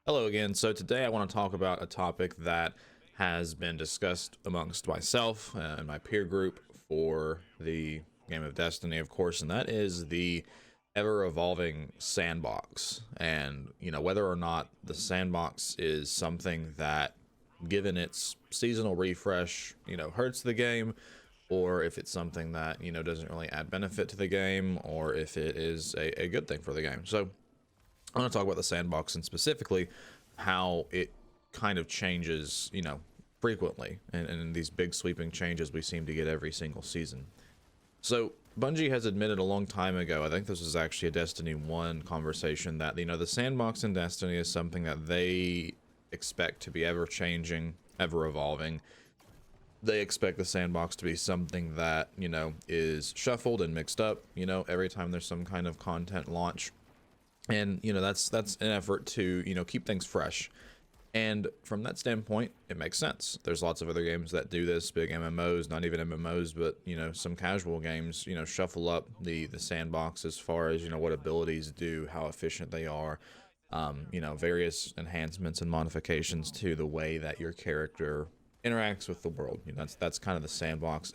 Hello again. So today I want to talk about a topic that has been discussed amongst myself and my peer group for the game of Destiny, of course, and that is the ever evolving sandbox. And, whether or not the sandbox is something that, given its seasonal refresh, hurts the game, or if it's something that, doesn't really add benefit to the game, or if it is a good thing for the game. So I want to talk about the sandbox and specifically how it kind of changes, frequently, and these big sweeping changes we seem to get every single season. So Bungie has admitted a long time ago, I think this was actually a Destiny 1 conversation, that, the sandbox in Destiny is something that they expect to be ever changing, ever evolving. They expect the sandbox to be something that, is shuffled and mixed up, every time there's some kind of content launch. And that's an effort to keep things fresh, and from that standpoint it makes sense. There's lots of other games that do this, big MMOs, not even MMOs, but some casual games shuffle up the sandbox as far as what abilities do, how efficient they are, various enhancements and modifications to the way that your character interacts with the world. That's kind of the sandbox.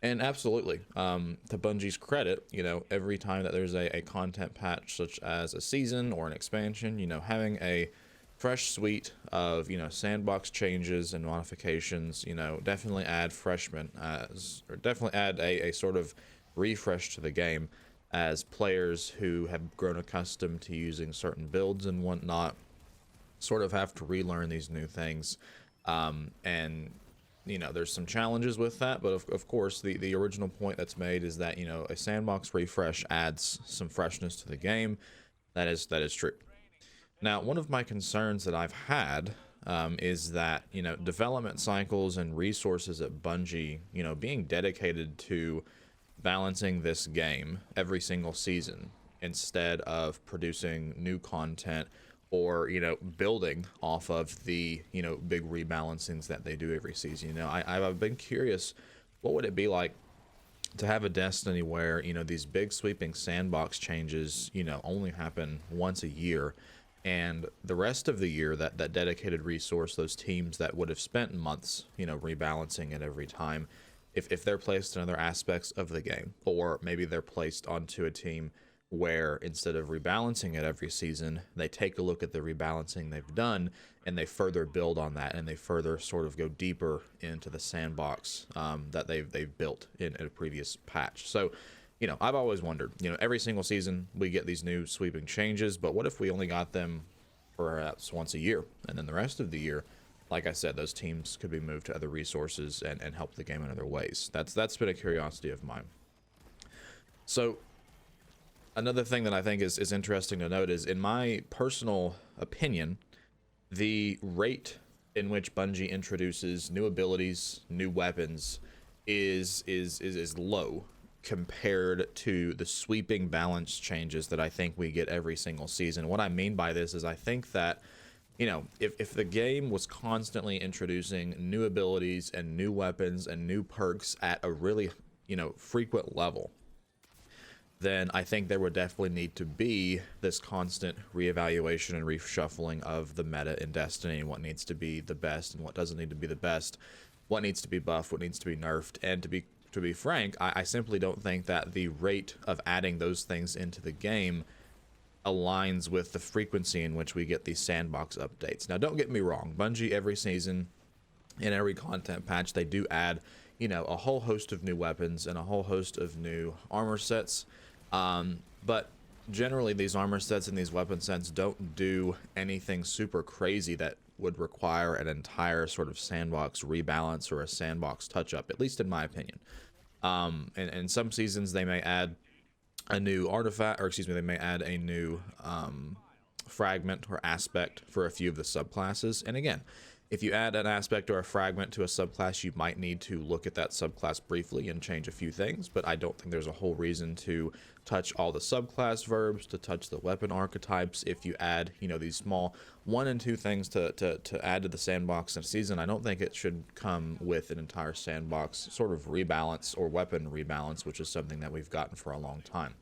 And absolutely, to Bungie's credit, every time that there's a content patch, such as a season or an expansion, having a fresh suite of, sandbox changes and modifications, definitely add definitely add a sort of refresh to the game, as players who have grown accustomed to using certain builds and whatnot sort of have to relearn these new things. And there's some challenges with that, but of course the original point that's made is that a sandbox refresh adds some freshness to the game. That is true. Now, one of my concerns that I've had, is that development cycles and resources at Bungie, being dedicated to balancing this game every single season instead of producing new content, or building off of the big rebalancings that they do every season. I've been curious, what would it be like to have a Destiny where these big sweeping sandbox changes only happen once a year, and the rest of the year that dedicated resource, those teams that would have spent months rebalancing it every time, if they're placed in other aspects of the game, or maybe they're placed onto a team where instead of rebalancing it every season, they take a look at the rebalancing they've done and they further build on that, and they further sort of go deeper into the sandbox that they've built in a previous patch. So I've always wondered, every single season we get these new sweeping changes, but what if we only got them perhaps once a year, and then the rest of the year, like I said, those teams could be moved to other resources and help the game in other ways? That's been a curiosity of mine. So another thing that I think is interesting to note is, in my personal opinion, the rate in which Bungie introduces new abilities, new weapons, is low compared to the sweeping balance changes that I think we get every single season. What I mean by this is, I think that if the game was constantly introducing new abilities and new weapons and new perks at a really frequent level, then I think there would definitely need to be this constant reevaluation and reshuffling of the meta in Destiny, and what needs to be the best and what doesn't need to be the best, what needs to be buffed, what needs to be nerfed. And to be frank, I simply don't think that the rate of adding those things into the game aligns with the frequency in which we get these sandbox updates. Now, don't get me wrong, Bungie every season, in every content patch, they do add a whole host of new weapons and a whole host of new armor sets. But generally these armor sets and these weapon sets don't do anything super crazy that would require an entire sort of sandbox rebalance or a sandbox touch up, at least in my opinion. And some seasons they may add a new artifact, or excuse me, they may add a new fragment or aspect for a few of the subclasses. And again, if you add an aspect or a fragment to a subclass, you might need to look at that subclass briefly and change a few things, but I don't think there's a whole reason to touch all the subclass verbs, to touch the weapon archetypes. If you add, these small 1 and 2 things to add to the sandbox in a season, I don't think it should come with an entire sandbox sort of rebalance or weapon rebalance, which is something that we've gotten for a long time.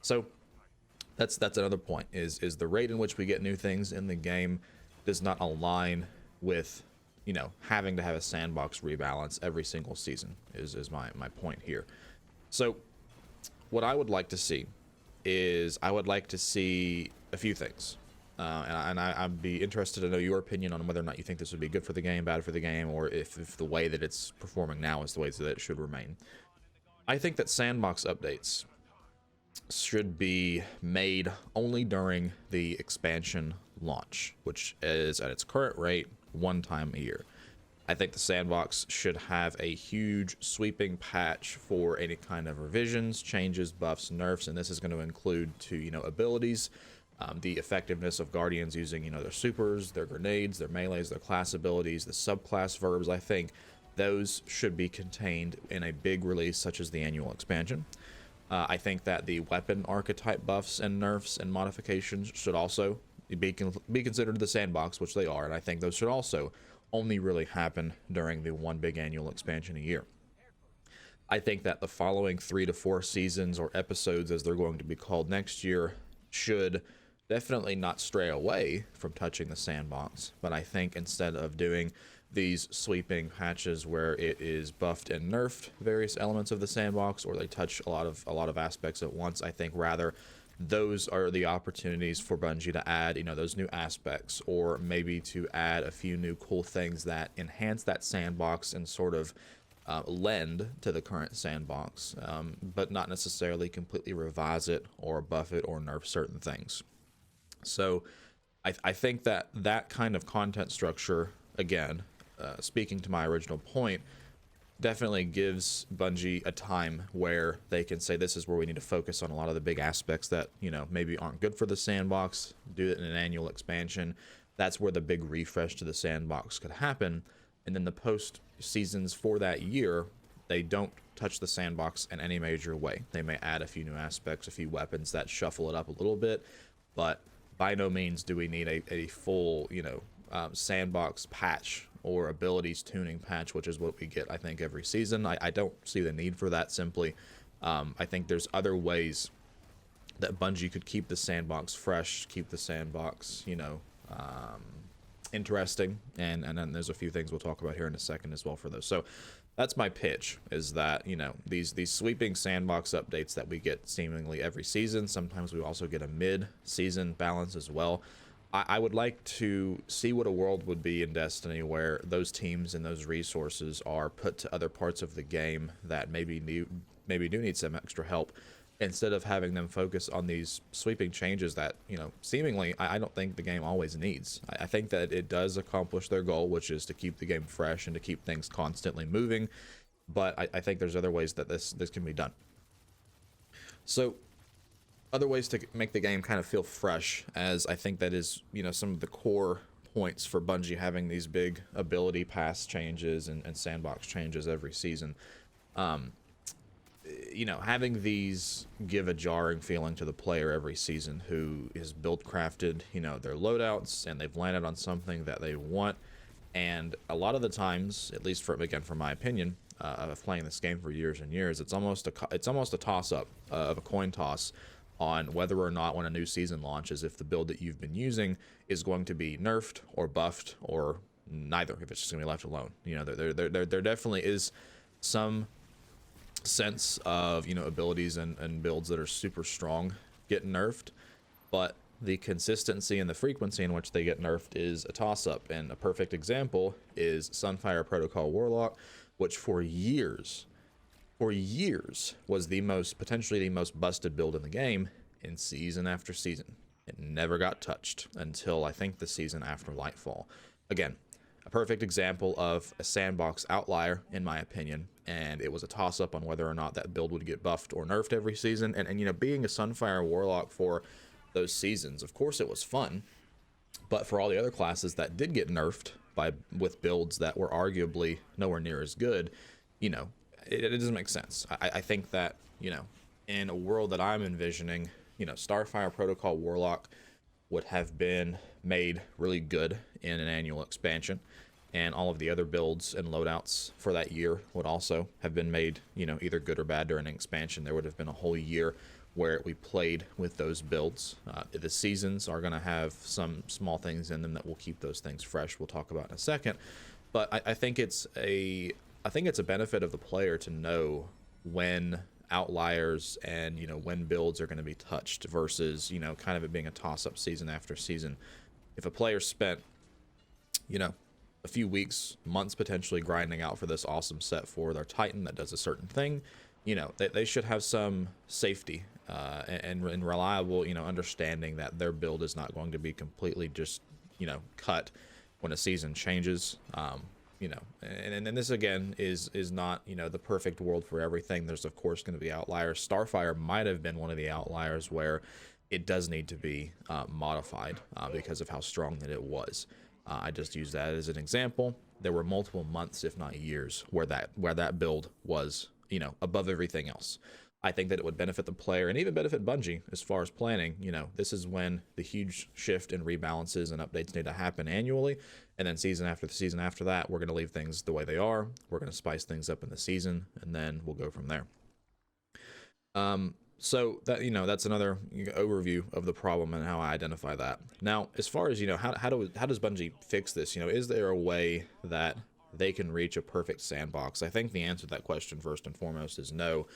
So That's another point, is the rate in which we get new things in the game does not align with, you know, having to have a sandbox rebalance every single season, is my point here. So what I would like to see is, I would like to see a few things, I'd be interested to know your opinion on whether or not you think this would be good for the game, bad for the game, or if the way that it's performing now is the way that it should remain. I think that sandbox updates should be made only during the expansion launch, which is at its current rate one time a year. I think the sandbox should have a huge sweeping patch for any kind of revisions, changes, buffs, nerfs, and this is going to include to, you know, abilities, the effectiveness of guardians using, you know, their supers, their grenades, their melees, their class abilities, the subclass verbs. I think those should be contained in a big release such as the annual expansion. I think that the weapon archetype buffs and nerfs and modifications should also be considered the sandbox, which they are, and I think those should also only really happen during the one big annual expansion a year. I think that the following 3 to 4 seasons, or episodes as they're going to be called next year, should definitely not stray away from touching the sandbox, but I think instead of doing these sweeping patches where it is buffed and nerfed various elements of the sandbox, or they touch a lot of aspects at once, I think rather those are the opportunities for Bungie to add, you know, those new aspects, or maybe to add a few new cool things that enhance that sandbox and sort of lend to the current sandbox, but not necessarily completely revise it or buff it or nerf certain things. So I think that that kind of content structure, again, speaking to my original point, definitely gives Bungie a time where they can say, this is where we need to focus on a lot of the big aspects that, you know, maybe aren't good for the sandbox, do it in an annual expansion. That's where the big refresh to the sandbox could happen. And then the post seasons for that year, they don't touch the sandbox in any major way. They may add a few new aspects, a few weapons that shuffle it up a little bit, but by no means do we need a full, you know, sandbox patch or abilities tuning patch, which is what we get, I think, every season. I don't see the need for that, simply. I think there's other ways that Bungie could keep the sandbox fresh, keep the sandbox, you know, interesting, and then there's a few things we'll talk about here in a second as well for those. So that's my pitch, is that, you know, these sweeping sandbox updates that we get seemingly every season, sometimes we also get a mid-season balance as well. I would like to see what a world would be in Destiny where those teams and those resources are put to other parts of the game that maybe do need some extra help, instead of having them focus on these sweeping changes that, you know, seemingly I don't think the game always needs. I think that it does accomplish their goal, which is to keep the game fresh and to keep things constantly moving, but I think there's other ways that this can be done. So other ways to make the game kind of feel fresh, as I think that is, you know, some of the core points for Bungie having these big ability pass changes and sandbox changes every season. You know, having these give a jarring feeling to the player every season who is build crafted, you know, their loadouts, and they've landed on something that they want. And a lot of the times, at least from my opinion, of playing this game for years and years, it's almost a toss-up, of a coin toss, on whether or not, when a new season launches, if the build that you've been using is going to be nerfed or buffed, or neither, if it's just gonna be left alone. You know, there definitely is some sense of, you know, abilities and builds that are super strong get nerfed, but the consistency and the frequency in which they get nerfed is a toss-up. And a perfect example is Sunfire Protocol Warlock, which for years was potentially the most busted build in the game, in season after season. It never got touched until, I think, the season after Lightfall. Again, a perfect example of a sandbox outlier, in my opinion, and it was a toss-up on whether or not that build would get buffed or nerfed every season. And you know, being a Sunfire Warlock for those seasons, of course it was fun, but for all the other classes that did get nerfed with builds that were arguably nowhere near as good, you know, it doesn't make sense. I think that, you know, in a world that I'm envisioning, you know, Starfire Protocol Warlock would have been made really good in an annual expansion, and all of the other builds and loadouts for that year would also have been made, you know, either good or bad during an expansion. There would have been a whole year where we played with those builds. The seasons are going to have some small things in them that will keep those things fresh. We'll talk about in a second, but I think it's a benefit of the player to know when outliers and when builds are going to be touched versus kind of it being a toss-up season after season. If a player spent a few weeks, months potentially grinding out for this awesome set for their Titan that does a certain thing, they should have some safety and reliable, understanding that their build is not going to be completely just, cut when a season changes. And this again is not, the perfect world for everything. There's of course going to be outliers. Starfire might have been one of the outliers where it does need to be modified because of how strong that it was. I just use that as an example. There were multiple months, if not years, where that build was, above everything else. I think that it would benefit the player and even benefit Bungie as far as planning. This is when the huge shift in rebalances and updates need to happen annually. And then season after the season after that, we're going to leave things the way they are. We're going to spice things up in the season, and then we'll go from there. So that, that's another overview of the problem and how I identify that. Now, as far as, how does Bungie fix this? Is there a way that they can reach a perfect sandbox? I think the answer to that question first and foremost is no.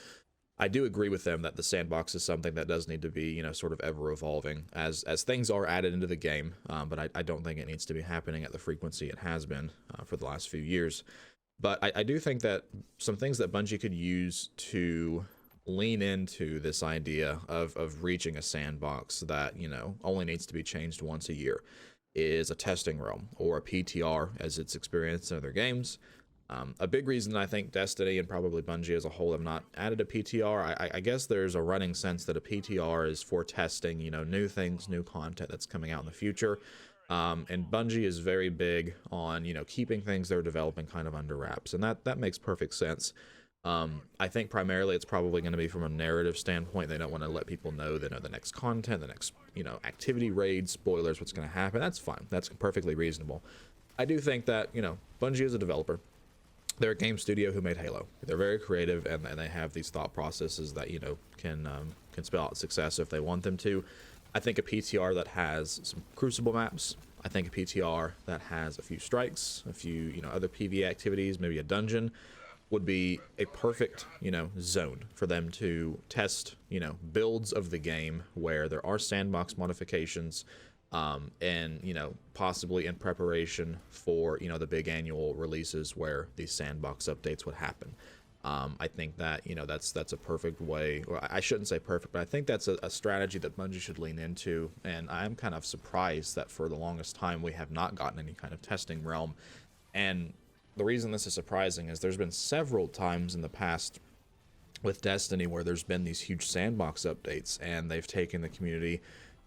I do agree with them that the sandbox is something that does need to be, sort of ever evolving as things are added into the game. But I don't think it needs to be happening at the frequency it has been for the last few years. But I do think that some things that Bungie could use to lean into this idea of reaching a sandbox that, only needs to be changed once a year is a testing realm or a PTR as it's experienced in other games. A big reason I think Destiny and probably Bungie as a whole have not added a PTR, I guess there's a running sense that a PTR is for testing, new things, new content that's coming out in the future. And Bungie is very big on, keeping things they're developing kind of under wraps, and that makes perfect sense. I think primarily it's probably going to be from a narrative standpoint. They don't want to let people know the next content, the next, activity raid, spoilers, what's going to happen. That's fine. That's perfectly reasonable. I do think that, Bungie is a developer. They're a game studio who made Halo. They're very creative, and they have these thought processes that, can spell out success if they want them to. I think a PTR that has some Crucible maps, I think a PTR that has a few strikes, a few, other PvE activities, maybe a dungeon, would be a perfect, zone for them to test, builds of the game where there are sandbox modifications, and, possibly in preparation for, the big annual releases where these sandbox updates would happen. I think that, that's a perfect way, or I shouldn't say perfect, but I think that's a strategy that Bungie should lean into. And I'm kind of surprised that for the longest time we have not gotten any kind of testing realm. And the reason this is surprising is there's been several times in the past with Destiny where there's been these huge sandbox updates and they've taken the community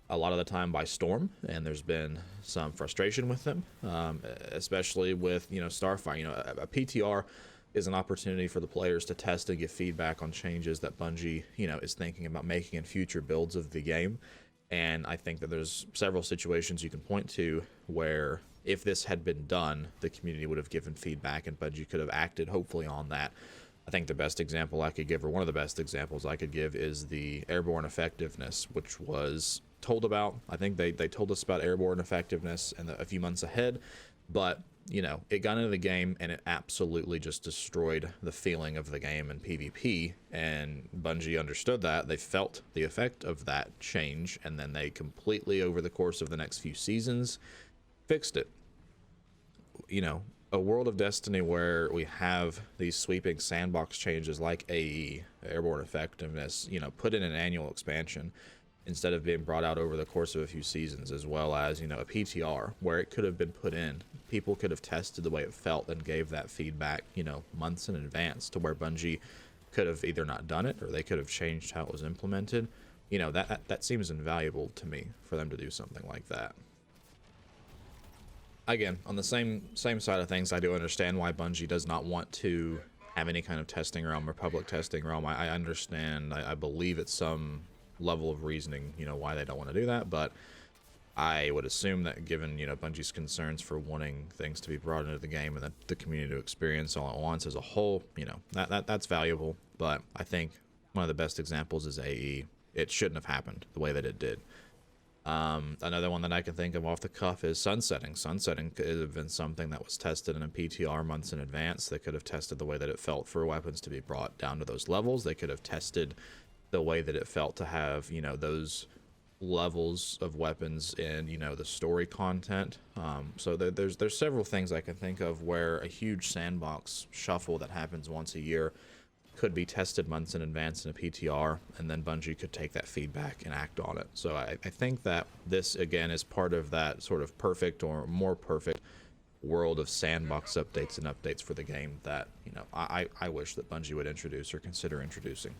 a lot of the time by storm, and there's been some frustration with them, especially with, Starfire. A PTR is an opportunity for the players to test and give feedback on changes that Bungie, is thinking about making in future builds of the game. And I think that there's several situations you can point to where if this had been done, the community would have given feedback and Bungie could have acted hopefully on that. I think the best example I could give, or one of the best examples I could give, is the airborne effectiveness, which was told about. I think they told us about airborne effectiveness a few months ahead, but it got into the game and it absolutely just destroyed the feeling of the game in PvP, and Bungie understood that. They felt the effect of that change, and then they completely, over the course of the next few seasons, fixed it. A world of Destiny where we have these sweeping sandbox changes like AE, airborne effectiveness, put in an annual expansion instead of being brought out over the course of a few seasons, as well as, a PTR where it could have been put in. People could have tested the way it felt and gave that feedback, months in advance, to where Bungie could have either not done it or they could have changed how it was implemented. That seems invaluable to me for them to do something like that. Again, on the same side of things, I do understand why Bungie does not want to have any kind of testing realm or public testing realm. I understand. I believe it's some level of reasoning, why they don't want to do that, but I would assume that given, Bungie's concerns for wanting things to be brought into the game and the community to experience all at once as a whole, that's valuable. But I think one of the best examples is AE. it shouldn't have happened the way that it did. Another one that I can think of off the cuff is sunsetting. Sunsetting could have been something that was tested in a PTR months in advance. They could have tested the way that it felt for weapons to be brought down to those levels. They could have tested the way that it felt to have, you know, those levels of weapons in, you know, the story content. So there's several things I can think of where a huge sandbox shuffle that happens once a year could be tested months in advance in a PTR, and then Bungie could take that feedback and act on it. So I think that this, again, is part of that sort of perfect or more perfect world of sandbox updates and updates for the game that, you know, I wish that Bungie would introduce or consider introducing.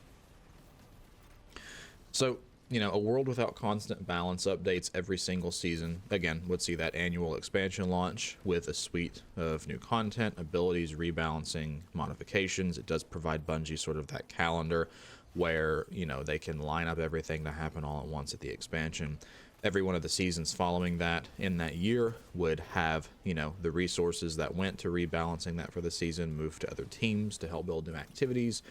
So, you know, a world without constant balance updates every single season, again, would see that annual expansion launch with a suite of new content, abilities, rebalancing, modifications. It does provide Bungie sort of that calendar where, you know, they can line up everything to happen all at once at the expansion. Every one of the seasons following that in that year would have, you know, the resources that went to rebalancing that for the season move to other teams to help build new activities,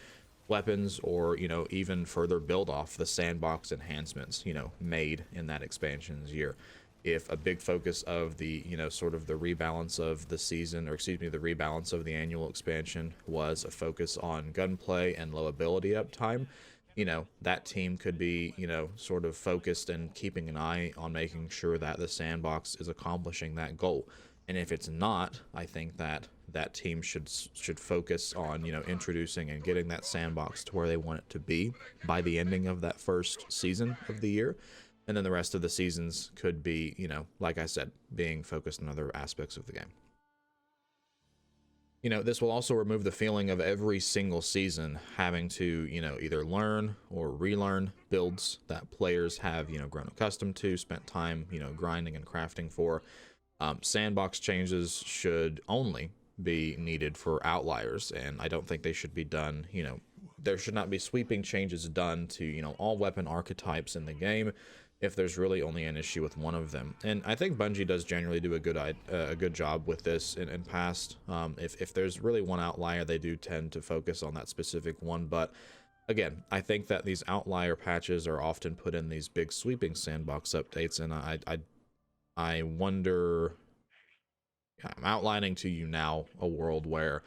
weapons, or, you know, even further build off the sandbox enhancements, you know, made in that expansion's year. If a big focus of the, you know, sort of the rebalance of the season, or excuse me, the rebalance of the annual expansion was a focus on gunplay and low ability uptime, you know, that team could be, you know, sort of focused and keeping an eye on making sure that the sandbox is accomplishing that goal. And if it's not, I think that that team should focus on, you know, introducing and getting that sandbox to where they want it to be by the ending of that first season of the year. And then the rest of the seasons could be, you know, like I said, being focused on other aspects of the game. You know, this will also remove the feeling of every single season having to, you know, either learn or relearn builds that players have, you know, grown accustomed to, spent time, you know, grinding and crafting for. Sandbox changes should only be needed for outliers, and I don't think they should be done, you know, there should not be sweeping changes done to, you know, all weapon archetypes in the game if there's really only an issue with one of them. And I think Bungie does generally do a good job with this in past. If there's really one outlier, they do tend to focus on that specific one. But again, I think that these outlier patches are often put in these big sweeping sandbox updates, and I wonder, I'm outlining to you now a world where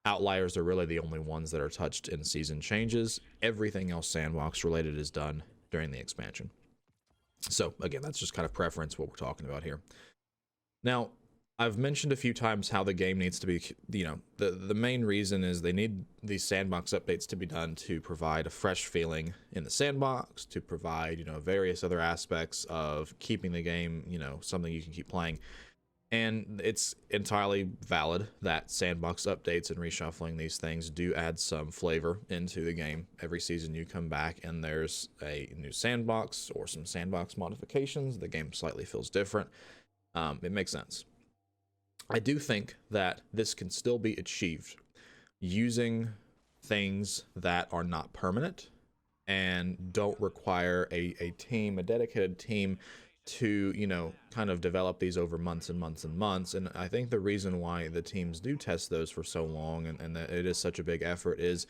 outliers are really the only ones that are touched in season changes. Everything else sandbox related is done during the expansion. So again, that's just kind of preference what we're talking about here. Now, I've mentioned a few times how the game needs to be, you know, the main reason is they need these sandbox updates to be done to provide a fresh feeling in the sandbox, to provide, you know, various other aspects of keeping the game, you know, something you can keep playing. And it's entirely valid that sandbox updates and reshuffling these things do add some flavor into the game. Every season you come back and there's a new sandbox or some sandbox modifications, the game slightly feels different. It makes sense. I do think that this can still be achieved using things that are not permanent and don't require a team, a dedicated team, to, you know, kind of develop these over months and months and months. And I think the reason why the teams do test those for so long and that it is such a big effort is,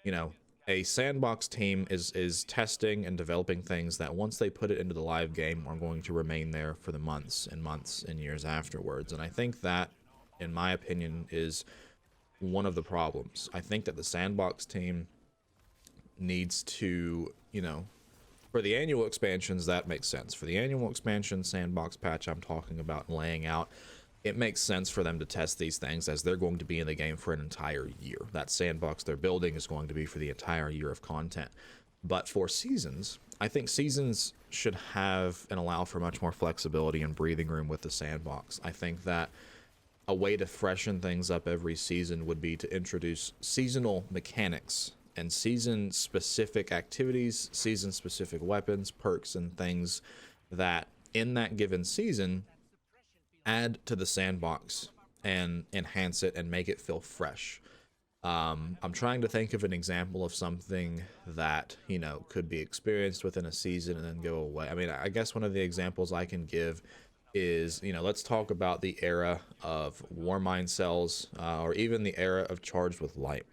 you know, a sandbox team is testing and developing things that once they put it into the live game are going to remain there for the months and years afterwards. And I think that, in my opinion, is one of the problems. I think that the sandbox team needs to, you know, for the annual expansions, that makes sense. For the annual expansion sandbox patch I'm talking about and laying out, it makes sense for them to test these things as they're going to be in the game for an entire year. That sandbox they're building is going to be for the entire year of content. But for seasons, I think seasons should have and allow for much more flexibility and breathing room with the sandbox. I think that a way to freshen things up every season would be to introduce seasonal mechanics and season-specific activities, season-specific weapons, perks, and things that in that given season add to the sandbox and enhance it and make it feel fresh. I'm trying to think of an example of something that, you know, could be experienced within a season and then go away. I mean, I guess one of the examples I can give is, you know, let's talk about the era of Warmind cells, or even the era of Charged with Light.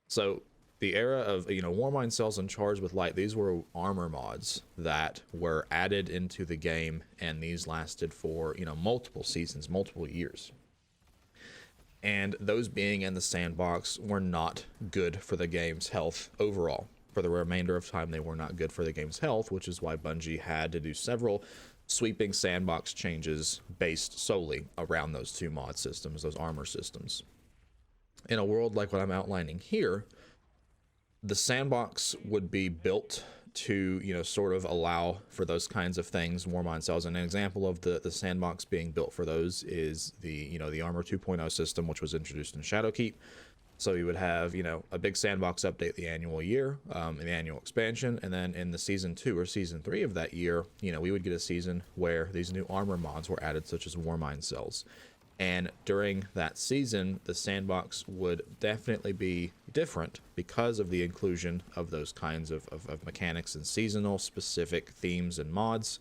So the era of, Warmind Cells and Charged with Light, these were armor mods that were added into the game, and these lasted for, multiple seasons, multiple years. And those being in the sandbox were not good for the game's health overall. For the remainder of time, they were not good for the game's health, which is why Bungie had to do several sweeping sandbox changes based solely around those two mod systems, those armor systems. In a world like what I'm outlining here, the sandbox would be built to, sort of allow for those kinds of things, Warmind Cells. And an example of the sandbox being built for those is the Armor 2.0 system, which was introduced in Shadowkeep. So you would have, a big sandbox update the annual year, in the annual expansion, and then in the season 2 or season 3 of that year, we would get a season where these new armor mods were added, such as Warmind Cells. And during that season, the sandbox would definitely be different because of the inclusion of those kinds of mechanics and seasonal specific themes and mods.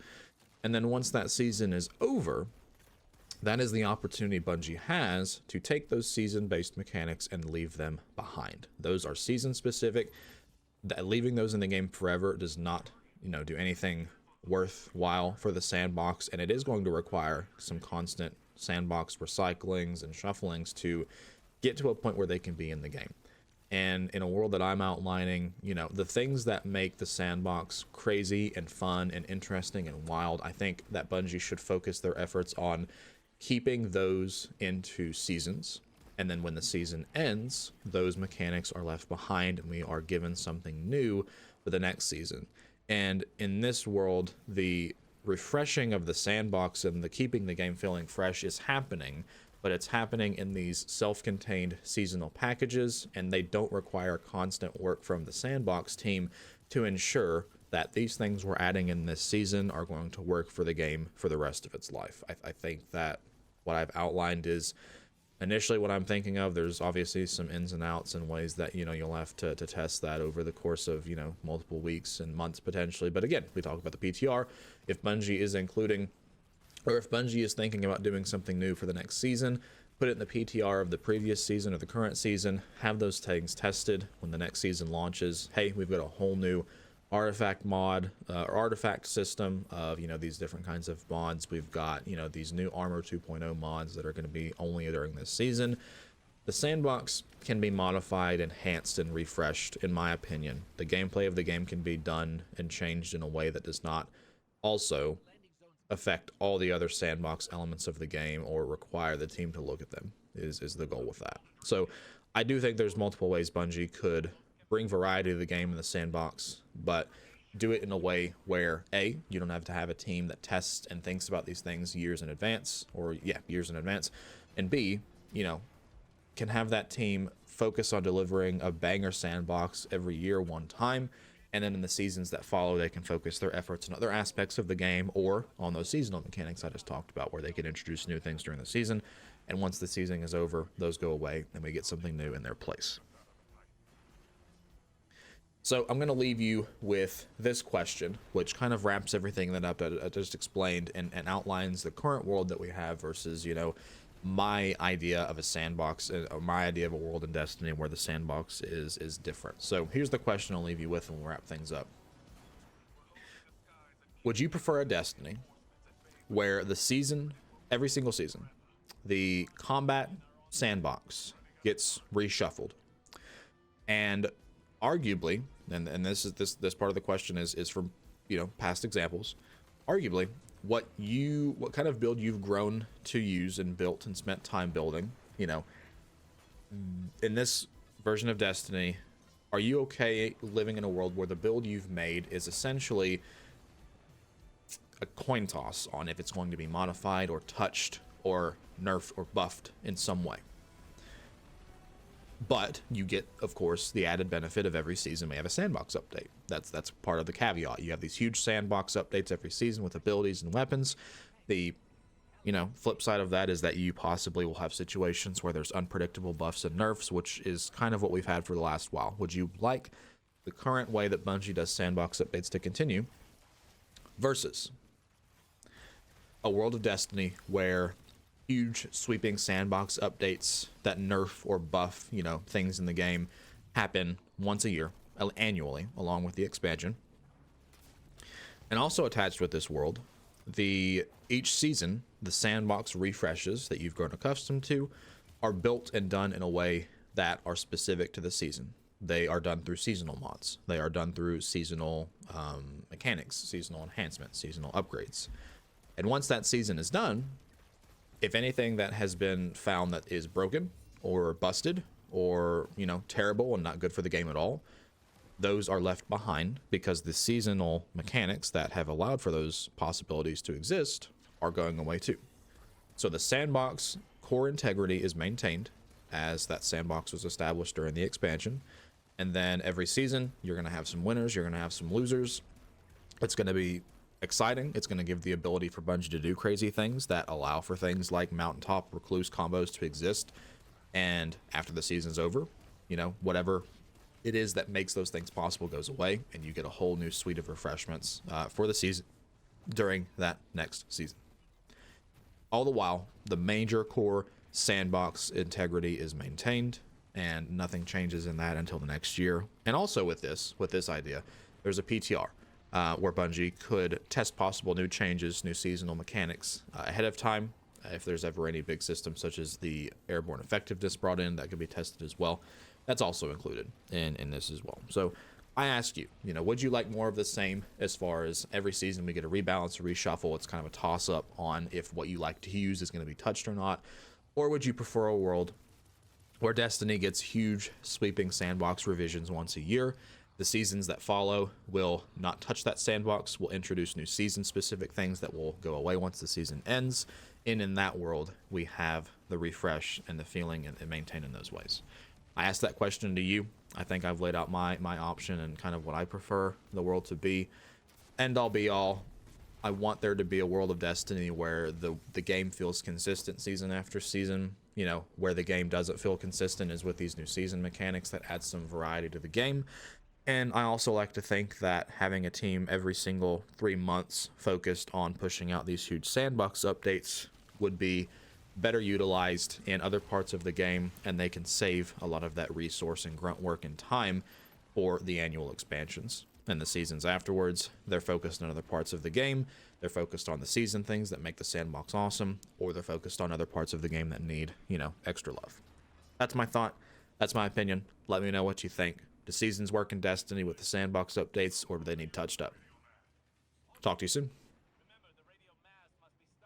And then once that season is over, that is the opportunity Bungie has to take those season-based mechanics and leave them behind. Those are season-specific. Leaving those in the game forever does not, do anything worthwhile for the sandbox, and it is going to require some constant sandbox recyclings and shufflings to get to a point where they can be in the game. And in a world that I'm outlining, the things that make the sandbox crazy and fun and interesting and wild, I think that Bungie should focus their efforts on keeping those into seasons. And then when the season ends, those mechanics are left behind and we are given something new for the next season. And in this world, the refreshing of the sandbox and the keeping the game feeling fresh is happening, but it's happening in these self-contained seasonal packages, and they don't require constant work from the sandbox team to ensure that these things we're adding in this season are going to work for the game for the rest of its life. I think that what I've outlined is initially what I'm thinking of. There's obviously some ins and outs and ways that, you'll have to test that over the course of, multiple weeks and months potentially. But again, we talk about the PTR. If Bungie is including, or if Bungie is thinking about doing something new for the next season, put it in the PTR of the previous season or the current season, have those things tested when the next season launches. Hey, we've got a whole new artifact mod or artifact system of these different kinds of mods. We've got these new Armor 2.0 mods that are going to be only during this season. The sandbox can be modified, enhanced, and refreshed, in my opinion. The gameplay of the game can be done and changed in a way that does not also affect all the other sandbox elements of the game or require the team to look at them, is the goal with that. So I do think there's multiple ways Bungie could bring variety to the game in the sandbox, but do it in a way where A, you don't have to have a team that tests and thinks about these things years in advance, and B, can have that team focus on delivering a banger sandbox every year one time, and then in the seasons that follow they can focus their efforts on other aspects of the game or on those seasonal mechanics I just talked about, where they can introduce new things during the season, and once the season is over, those go away and we get something new in their place. So I'm going to leave you with this question, which kind of wraps everything that I just explained and outlines the current world that we have versus, my idea of a sandbox, or my idea of a world in Destiny where the sandbox is different. So here's the question I'll leave you with and we'll wrap things up. Would you prefer a Destiny where the season, every single season, the combat sandbox gets reshuffled, and arguably, and this part of the question is from past examples, arguably what kind of build you've grown to use and built and spent time building, in this version of Destiny, are you okay living in a world where the build you've made is essentially a coin toss on if it's going to be modified or touched or nerfed or buffed in some way? But you get, of course, the added benefit of every season may have a sandbox update. That's part of the caveat. You have these huge sandbox updates every season with abilities and weapons. The flip side of that is that you possibly will have situations where there's unpredictable buffs and nerfs, which is kind of what we've had for the last while. Would you like the current way that Bungie does sandbox updates to continue versus a world of Destiny where huge sweeping sandbox updates that nerf or buff things in the game happen once a year, annually, along with the expansion. And also attached with this world, each season, the sandbox refreshes that you've grown accustomed to are built and done in a way that are specific to the season. They are done through seasonal mods. They are done through seasonal mechanics, seasonal enhancements, seasonal upgrades. And once that season is done, if anything that has been found that is broken or busted or, terrible and not good for the game at all, those are left behind because the seasonal mechanics that have allowed for those possibilities to exist are going away too. So the sandbox core integrity is maintained as that sandbox was established during the expansion. And then every season, you're going to have some winners, you're going to have some losers. It's going to be exciting. It's going to give the ability for Bungie to do crazy things that allow for things like mountaintop recluse combos to exist. And after the season's over, whatever it is that makes those things possible goes away, and you get a whole new suite of refreshments for the season during that next season. All the while, the major core sandbox integrity is maintained, and nothing changes in that until the next year. And also with this idea, there's a PTR where Bungie could test possible new changes, new seasonal mechanics ahead of time. If there's ever any big systems such as the airborne effectiveness brought in, that could be tested as well. That's also included in this as well. So I ask you, would you like more of the same as far as every season we get a rebalance, a reshuffle? It's kind of a toss up on if what you like to use is going to be touched or not. Or would you prefer a world where Destiny gets huge sweeping sandbox revisions once a year? The seasons that follow will not touch that sandbox. We'll introduce new season specific things that will go away once the season ends. And in that world, we have the refresh and the feeling and maintain in those ways. I asked that question to you. I think I've laid out my option and kind of what I prefer the world to be. End all be all, I want there to be a world of Destiny where the game feels consistent season after season. Where the game doesn't feel consistent is with these new season mechanics that add some variety to the game. And I also like to think that having a team every single 3 months focused on pushing out these huge sandbox updates would be better utilized in other parts of the game, and they can save a lot of that resource and grunt work and time for the annual expansions. And the seasons afterwards, they're focused on other parts of the game. They're focused on the season things that make the sandbox awesome, or they're focused on other parts of the game that need, extra love. That's my thought. That's my opinion. Let me know what you think. Do seasons work in Destiny with the sandbox updates, or do they need touched up? Talk to you soon.